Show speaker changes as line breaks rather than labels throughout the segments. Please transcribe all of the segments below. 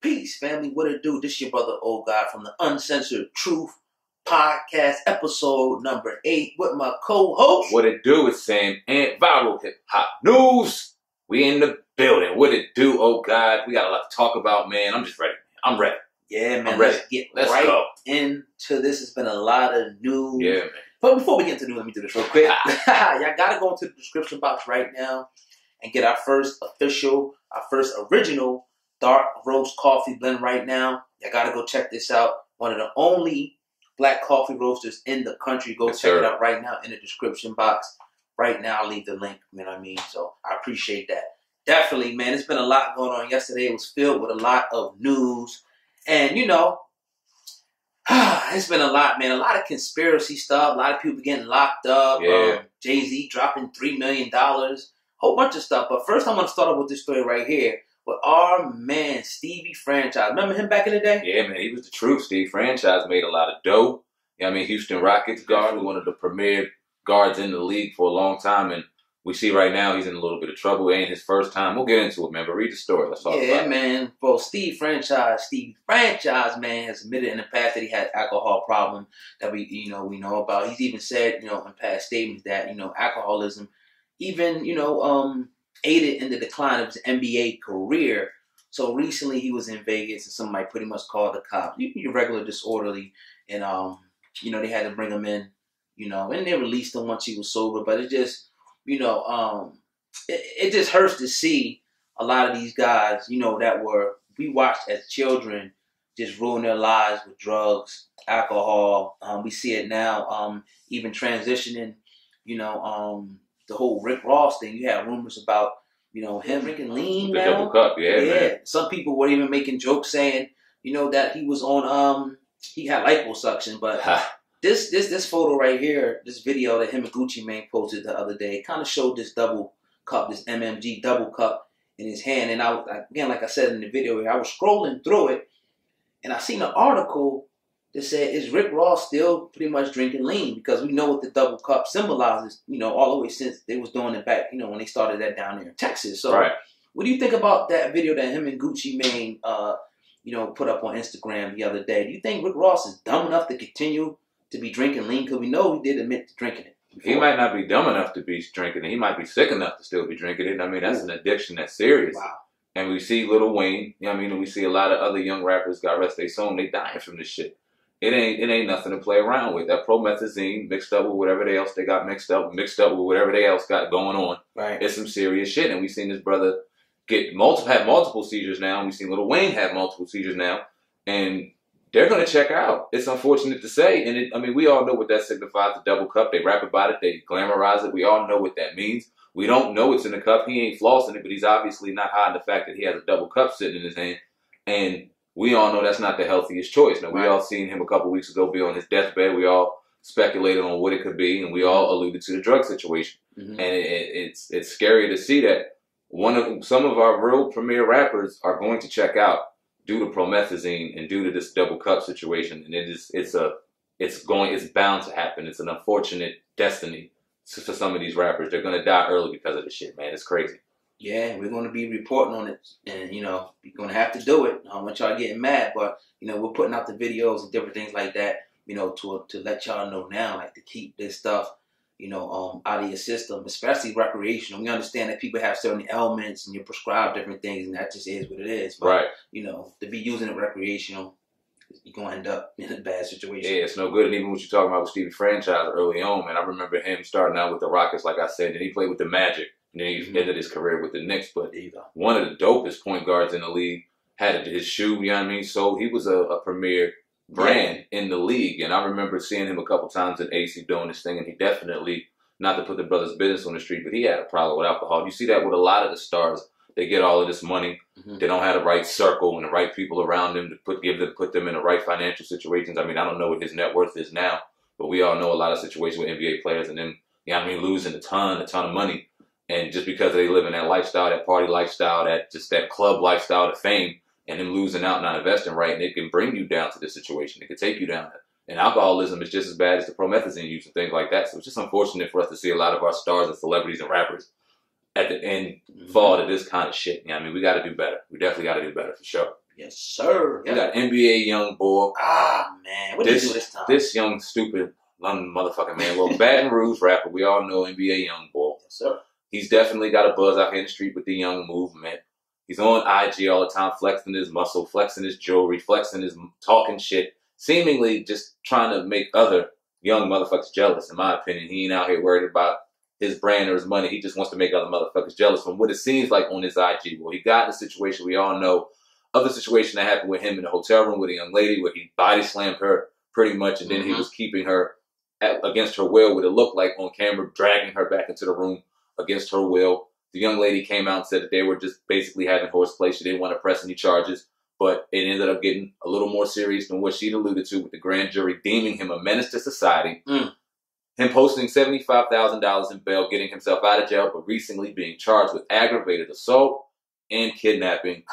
Peace, family. What it do? This your brother, old guy, from the Uncensored Truth Podcast, episode number 8, with my co-host.
What it do is SamAnt, viral hip hop news. We in the building. What it do? Oh God, we got a lot to talk about, man. I'm just ready. I'm ready.
Yeah, man.
I'm ready.
Let's go into this. It's been a lot of news.
Yeah, man.
But before we get into news, let me do this real quick. Y'all gotta go into the description box right now and get our first original dark roast coffee blend right now. Y'all gotta go check this out. One of the only black coffee roasters in the country. Go check it out right now in the description box. Right now, I'll leave the link. You know what I mean? So I appreciate that. Definitely, man. It's been a lot going on. Yesterday was filled with a lot of news. And, you know, it's been a lot, man. A lot of conspiracy stuff. A lot of people getting locked up.
Yeah.
Jay-Z dropping $3 million. Whole bunch of stuff. But first, I'm going to start off with this story right here with our man, Stevie Franchise. Remember him back in the day?
Yeah, man. He was the truth. Stevie Franchise made a lot of dough. You know what I mean? Houston Rockets guard, one of the premier guards in the league for a long time. And we see right now he's in a little bit of trouble. It ain't his first time. We'll get into it, man. But read the story. Let's talk about it.
Yeah, man. Bro, Stevie Franchise, man, has admitted in the past that he had alcohol problem that we know about. He's even said, in past statements that, alcoholism even, aided in the decline of his NBA career. So recently he was in Vegas and somebody pretty much called the cops. You're regular disorderly. And, they had to bring him in, and they released him once he was sober. But it just, it just hurts to see a lot of these guys, that we watched as children just ruin their lives with drugs, alcohol. We see it now, even transitioning, the whole Rick Ross thing. You had rumors about, him drinking lean
The
now.
double cup, yeah, man.
Some people were even making jokes saying, that he was on, he had liposuction, but This photo right here, this video that him and Gucci Mane posted the other day, kind of showed this double cup, this MMG double cup in his hand. And again, like I said in the video here, I was scrolling through it, and I seen an article that said, is Rick Ross still pretty much drinking lean? Because we know what the double cup symbolizes, all the way since they was doing it back, when they started that down there in Texas. So What do you think about that video that him and Gucci Mane, put up on Instagram the other day? Do you think Rick Ross is dumb enough to continue to be drinking lean? Because we know he did admit to drinking it before.
He might not be dumb enough to be drinking it. He might be sick enough to still be drinking it. I mean, that's an addiction that's serious.
Wow.
And we see Lil Wayne, and we see a lot of other young rappers got arrested. They dying from this shit. It ain't nothing to play around with. That promethazine mixed up with whatever else they got mixed up with whatever they else got going on.
Right.
It's some serious shit. And we've seen this brother have multiple seizures now. And we've seen Lil Wayne have multiple seizures now. And they're going to check out. It's unfortunate to say. And we all know what that signifies, the double cup. They rap about it. They glamorize it. We all know what that means. We don't know it's in the cup. He ain't flossing it, but he's obviously not hiding the fact that he has a double cup sitting in his hand. And we all know that's not the healthiest choice. Now, we all seen him a couple weeks ago be on his deathbed. We all speculated on what it could be, and we all alluded to the drug situation. Mm-hmm. And it's scary to see that some of our real premier rappers are going to check out due to promethazine and due to this double cup situation. And it's bound to happen. It's an unfortunate destiny for some of these rappers. They're going to die early because of this shit, man. It's crazy.
Yeah, we're going to be reporting on it, and, we're going to have to do it. I don't want y'all getting mad, but, we're putting out the videos and different things like that, to let y'all know now, like, to keep this stuff, out of your system, especially recreational. We understand that people have certain ailments and you're prescribed different things, and that just is what it is. But, to be using it recreational, you're going to end up in a bad situation.
Yeah, it's no good. And even what you're talking about with Stevie Franchise early on, man, I remember him starting out with the Rockets, like I said, and he played with the Magic. And then he ended his career with the Knicks. But one of the dopest point guards in the league had his shoe, So he was a premier brand in the league. And I remember seeing him a couple times in AC doing this thing. And he definitely, not to put the brother's business on the street, but he had a problem with alcohol. You see that with a lot of the stars. They get all of this money. Mm-hmm. They don't have the right circle and the right people around them to put them in the right financial situations. I don't know what his net worth is now. But we all know a lot of situations with NBA players and them, losing a ton of money. And just because they live in that lifestyle, that party lifestyle, that club lifestyle, the fame, and them losing out, not investing right, and it can bring you down to this situation. It can take you down. And alcoholism is just as bad as the promethazine use and things like that. So it's just unfortunate for us to see a lot of our stars and celebrities and rappers at the end fall to this kind of shit. We got to do better. We definitely got to do better for sure.
Yes, sir.
We got NBA Youngboy.
Ah, man. What did he do this time?
This young, stupid London motherfucking man. Well, Baton Rouge rapper. We all know NBA Youngboy.
Yes, sir.
He's definitely got a buzz out here in the street with the young movement. He's on IG all the time, flexing his muscle, flexing his jewelry, flexing his talking shit, seemingly just trying to make other young motherfuckers jealous, in my opinion. He ain't out here worried about his brand or his money. He just wants to make other motherfuckers jealous from what it seems like on his IG. Well, he got in a situation we all know of the situation that happened with him in the hotel room with a young lady where he body slammed her pretty much, and then he was keeping her against her will, what it looked like on camera, dragging her back into the room against her will. The young lady came out and said that they were just basically having horseplay. She didn't want to press any charges, but it ended up getting a little more serious than what she'd alluded to, with the grand jury deeming him a menace to society, him posting $75,000 in bail, getting himself out of jail, but recently being charged with aggravated assault and kidnapping.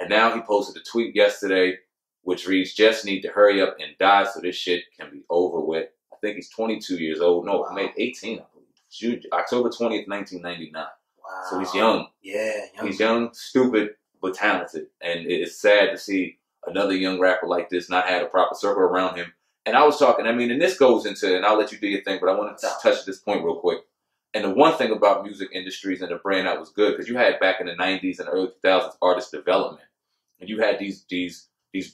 And now he posted a tweet yesterday which reads, "Just need to hurry up and die so this shit can be over with." I think he's 22 years old. No, maybe 18, I believe. October 20th, 1999.
Wow.
So he's young.
Yeah.
He's young, stupid, but talented. And it's sad to see another young rapper like this not have a proper circle around him. And I was talking, I mean, and this goes into, and I'll let you do your thing, but I want to touch this point real quick. And the one thing about music industries and the brand that was good, because you had back in the 90s and early 2000s artist development. And you had these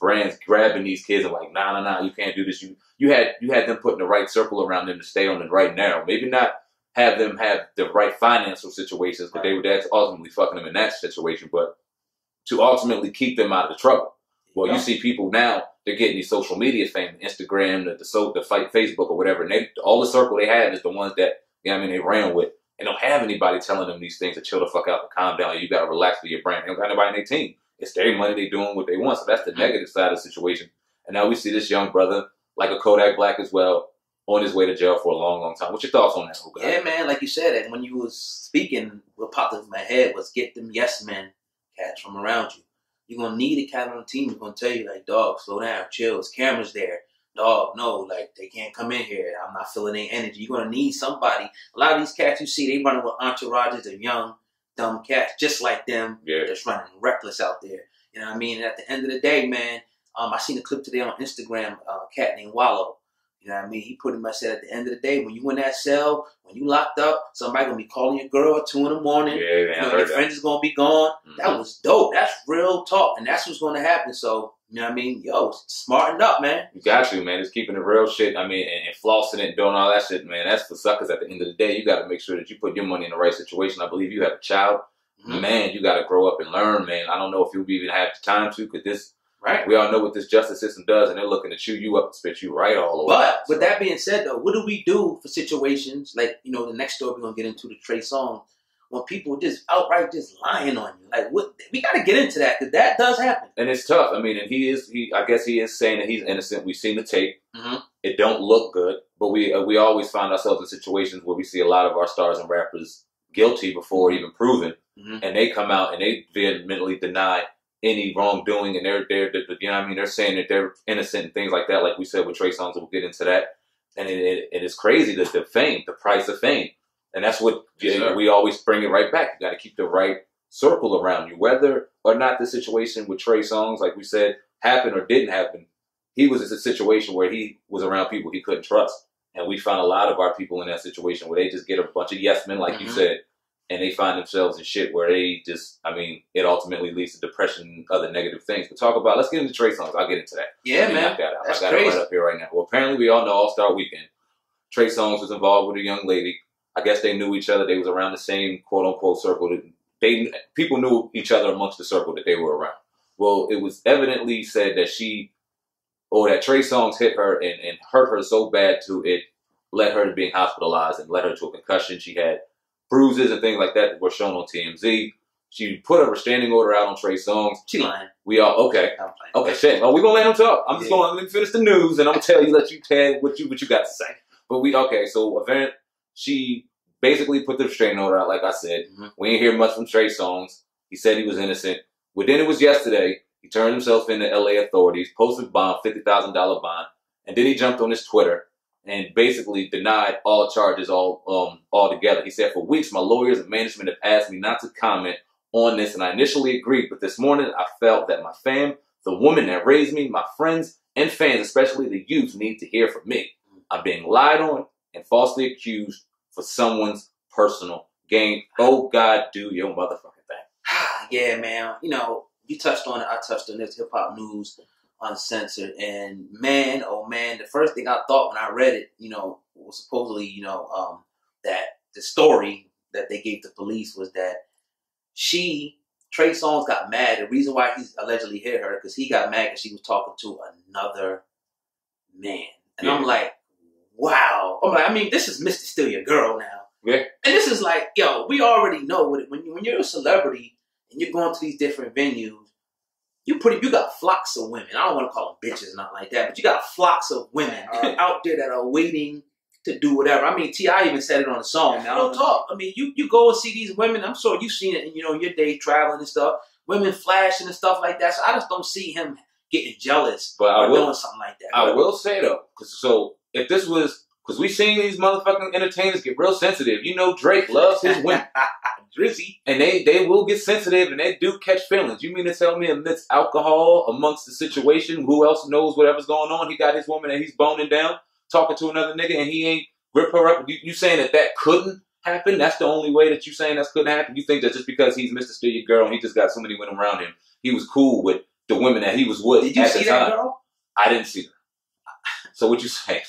brands grabbing these kids and like, nah, you can't do this. You had them putting the right circle around them to stay on the right narrow. Maybe not have them have the right financial situations, because they were ultimately fucking them in that situation, but to ultimately keep them out of the trouble. Well, you see people now, they're getting these social media fame, Instagram, the fight, Facebook or whatever, and all the circle they have is the ones that, you know what I mean, they ran with. They don't have anybody telling them these things to chill the fuck out and calm down. You got to relax with your brand. They don't got anybody in their team. It's their money. They're doing what they want. So that's the negative side of the situation. And now we see this young brother, like a Kodak Black as well, on his way to jail for a long, long time. What's your thoughts on that?
Yeah, man, like you said, and when you was speaking, what popped up in my head was get them yes men cats from around you. You're going to need a cat on the team who's going to tell you, like, dog, slow down, chill, there's cameras there. Dog, no, like, they can't come in here. I'm not feeling their energy. You're going to need somebody. A lot of these cats you see, they running with entourages of young, dumb cats, just like them, just running reckless out there. You know what I mean? And at the end of the day, man, I seen a clip today on Instagram, a cat named Wallow. You know what I mean? He pretty much said at the end of the day, when you in that cell, when you locked up, somebody going to be calling your girl at 2 in the morning.
Yeah, man,
you know, your friends is going to be gone. That was dope. That's real talk. And that's what's going to happen. So, you know what I mean? Yo, smarten up, man.
You got to, man. Just keeping the real shit. I mean, and flossing it and doing all that shit, man. That's for suckers at the end of the day. You got to make sure that you put your money in the right situation. I believe you have a child. Man, you got to grow up and learn, man. I don't know if you'll even have the time to, because this, we all know what this justice system does, and they're looking to chew you up and spit you right all over.
But with that being said, though, what do we do for situations like, you know, the next story we're going to get into, the Trey Songz, when people just outright just lying on you? Like, what? We got to get into that, because that does happen.
And it's tough. I mean, and I guess he is saying that he's innocent. We've seen the tape. It don't look good, but we always find ourselves in situations where we see a lot of our stars and rappers guilty before even proven, and they come out and they vehemently deny any wrongdoing, and they're you know what I mean, they're saying that they're innocent and things like that, like we said with Trey Songz. We'll get into that. And it is crazy that the fame, the price of fame, and that's what we always bring it right back. You got to keep the right circle around you, whether or not the situation with Trey Songz, like we said, happened or didn't happen. He was in a situation where he was around people he couldn't trust, and we found a lot of our people in that situation where they just get a bunch of yes men, like you said, and they find themselves in shit where they just, I mean, it ultimately leads to depression and other negative things. But let's get into Trey Songz. I'll get into that.
Yeah, man.
I got it right up here right now. Well, apparently we all know All-Star Weekend, Trey Songz was involved with a young lady. I guess they knew each other. They was around the same quote-unquote circle. People knew each other amongst the circle that they were around. Well, it was evidently said that that Trey Songz hit her and hurt her so bad to it led her to being hospitalized and led her to a concussion. She had bruises and things like that were shown on TMZ. She put a restraining order out on Trey Songz.
She lying.
We all, okay, shit. Oh, we're going to let him talk. I'm just going to finish the news, and I'm going to tell you, let you tell what you got to say. But so she basically put the restraining order out, like I said. We didn't hear much from Trey Songz. He said he was innocent. Well, then it was yesterday. He turned himself into LA authorities, posted bond, $50,000 bond, and then he jumped on his Twitter and basically denied all charges altogether. He said, "For weeks, my lawyers and management have asked me not to comment on this, and I initially agreed, but this morning I felt that my fam The woman that raised me, my friends and fans, especially the youth, need to hear from me. I'm being lied on and falsely accused for someone's personal gain. Oh, God, do your motherfucking thing.
Yeah, man. You know, you touched on it. I touched on this hip-hop news, Uncensored. And man, oh man, the first thing I thought when I read it, you know, was supposedly, you know, that the story that they gave the police was that Trey Songz got mad. The reason why he allegedly hit her, because he got mad because she was talking to another man. And I'm like, wow. I'm like, I mean, this is Mr. Steal Your Girl now.
Yeah.
And this is like, yo, we already know what it, when you're a celebrity and you're going to these different venues, you got flocks of women. I don't want to call them bitches, not like that, but you got flocks of women out there that are waiting to do whatever. I mean, T.I. even said it on the song. Now, don't talk. I mean, you go and see these women. I'm sure you've seen it, in, you know, your day traveling and stuff. Women flashing and stuff like that. So I just don't see him getting jealous or doing something like that.
I will say though, if this was, because we seen these motherfucking entertainers get real sensitive. You know, Drake loves his women. Drizzy. And they will get sensitive and they do catch feelings. You mean to tell me amidst alcohol, amongst the situation, who else knows whatever's going on? He got his woman and he's boning down, talking to another nigga, and he ain't grip her up. You saying that couldn't happen? That's the only way that you saying that couldn't happen? You think that just because he's Mr. Steal Your Girl and he just got so many women around him, he was cool with the women that he was with?
Did you see that girl?
I didn't see her. So what you say?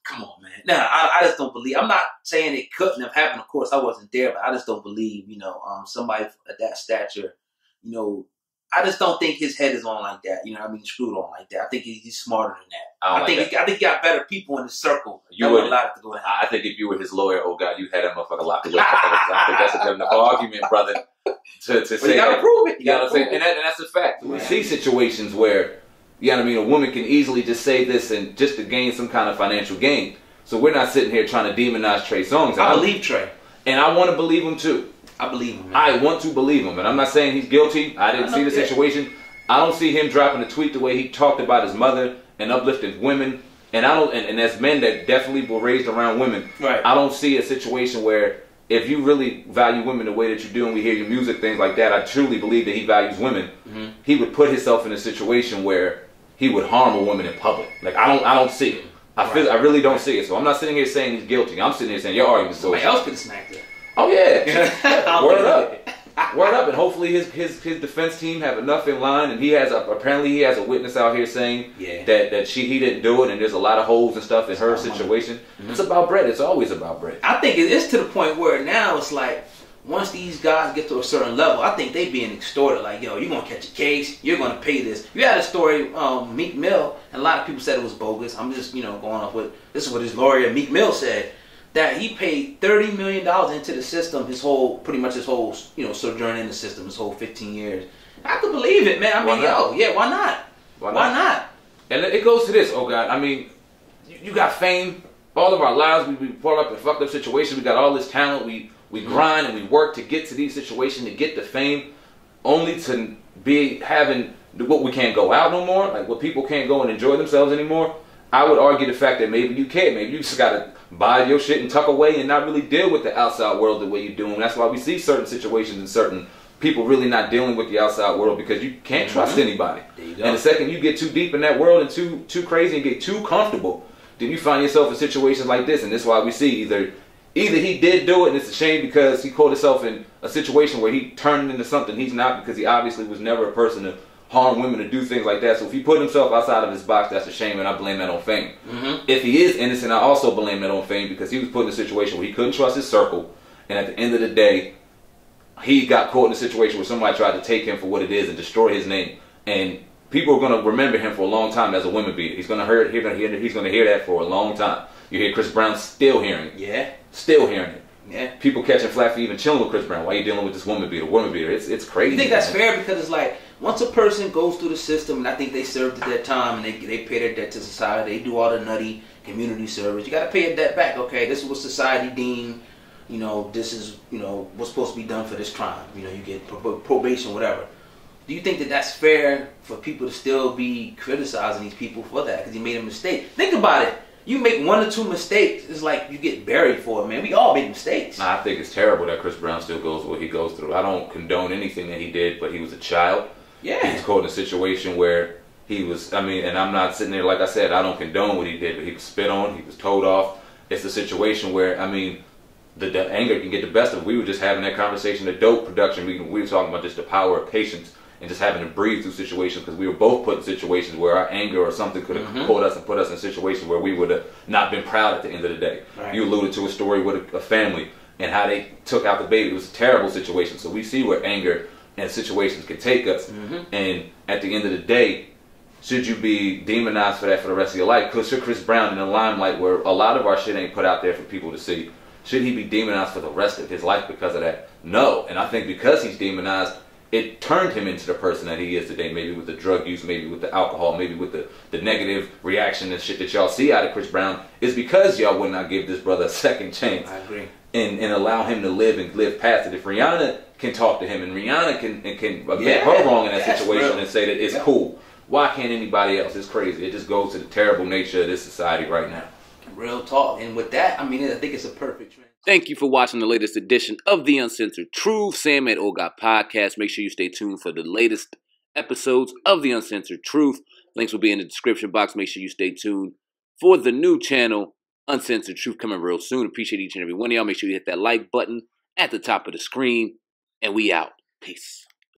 Come on, man. Nah, I just don't believe. I'm not saying it couldn't have happened. Of course, I wasn't there, but I just don't believe, you know, somebody at that stature, you know, I just don't think his head is on like that. You know what I mean? Screwed on like that. I think he's smarter than that. I think he got better people in his circle. You would allow it to go down.
I think if you were his lawyer, oh God, you had that motherfucker locked away. I don't think that's a good enough argument, brother, to say.
You gotta prove it.
You gotta say, and that's a fact. We see situations where, you know what I mean, a woman can easily just say this and just to gain some kind of financial gain. So we're not sitting here trying to demonize Trey Songz.
I believe Trey.
And I want to believe him too.
I believe him. Man.
I want to believe him. And I'm not saying he's guilty. I didn't see the situation. I don't see him dropping a tweet the way he talked about his mother and uplifting women. And I don't. And as men that definitely were raised around women,
right.
I don't see a situation where if you really value women the way that you do, and we hear your music, things like that, I truly believe that he values women. Mm-hmm. He would put himself in a situation where he would harm a woman in public. Like I don't see it. I really don't see it. So I'm not sitting here saying he's guilty. I'm sitting here saying your argument's so.
Somebody else could have smacked it.
Oh yeah. Word up. Word up. And hopefully his defense team have enough in line, and apparently he has a witness out here saying that he didn't do it, and there's a lot of holes and stuff in her situation. Mm-hmm. It's about bread. It's always about bread.
I think it's to the point where now it's like, once these guys get to a certain level, I think they being extorted. Like, yo, you're going to catch a case. You're going to pay this. You had a story, Meek Mill, and a lot of people said it was bogus. I'm just, you know, going off with, this is what his lawyer, Meek Mill, said, that he paid $30 million into the system, pretty much his whole, you know, sojourn in the system, his whole 15 years. I could believe it, man. I mean, why not? Why not?
And it goes to this, oh God. I mean, you got fame. All of our lives, we brought up in fucked up situations. We got all this talent. We grind and we work to get to these situations, to get the fame, only to be having what we can't go out no more, like what people can't go and enjoy themselves anymore. I would argue the fact that maybe you can't. Maybe you just got to buy your shit and tuck away and not really deal with the outside world the way you do. And that's why we see certain situations and certain people really not dealing with the outside world, because you can't trust anybody.
There you go.
And the second you get too deep in that world and too crazy and get too comfortable, then you find yourself in situations like this. And that's why we see either he did do it, and it's a shame because he caught himself in a situation where he turned into something he's not, because he obviously was never a person to harm women, to do things like that. So if he put himself outside of his box, that's a shame, and I blame that on fame. Mm-hmm. If he is innocent, I also blame that on fame, because he was put in a situation where he couldn't trust his circle, and at the end of the day, he got caught in a situation where somebody tried to take him for what it is and destroy his name. And people are going to remember him for a long time as a women beater. He's going to hear that for a long time. You hear Chris Brown still hearing it.
Yeah.
Still hearing it.
Yeah.
People catching flack for even chilling with Chris Brown. Why are you dealing with this woman beater? It's crazy.
You think that's fair? Because it's like, once a person goes through the system, and I think they served their time, and they pay their debt to society, they do all the nutty community service, you got to pay your debt back. Okay, this is what society deemed, you know, this is, you know, what's supposed to be done for this crime. You know, you get probation, whatever. Do you think that that's fair for people to still be criticizing these people for that? Because he made a mistake. Think about it. You make 1 or 2 mistakes, it's like you get buried for it, man. We all make mistakes.
Nah, I think it's terrible that Chris Brown still goes what he goes through. I don't condone anything that he did, but he was a child.
Yeah.
He was caught in a situation where he was, I mean, and I'm not sitting there, like I said, I don't condone what he did, but he was spit on, he was told off. It's a situation where, I mean, the anger can get the best of it. We were just having that conversation, the dope production. We were talking about just the power of patience and just having to breathe through situations, because we were both put in situations where our anger or something could have caught us and put us in a situation where we would have not been proud at the end of the day. Right. You alluded to a story with a family and how they took out the baby. It was a terrible situation. So we see where anger and situations can take us. And at the end of the day, should you be demonized for that for the rest of your life? Because you're Chris Brown in the limelight where a lot of our shit ain't put out there for people to see. Should he be demonized for the rest of his life because of that? No. And I think because he's demonized, it turned him into the person that he is today. Maybe with the drug use, maybe with the alcohol, maybe with the negative reaction and shit that y'all see out of Chris Brown. Is because y'all would not give this brother a second chance.
I agree.
And allow him to live and live past it. If Rihanna can talk to him and Rihanna can admit her wrong in that situation and say that it's cool, why can't anybody else? It's crazy. It just goes to the terrible nature of this society right now.
Real talk. And with that, I mean, I think it's a perfect trend.
Thank you for watching the latest edition of the Uncensored Truth, SamAnt Ogot Podcast. Make sure you stay tuned for the latest episodes of the Uncensored Truth. Links will be in the description box. Make sure you stay tuned for the new channel, Uncensored Truth, coming real soon. Appreciate each and every one of y'all. Make sure you hit that like button at the top of the screen. And we out. Peace.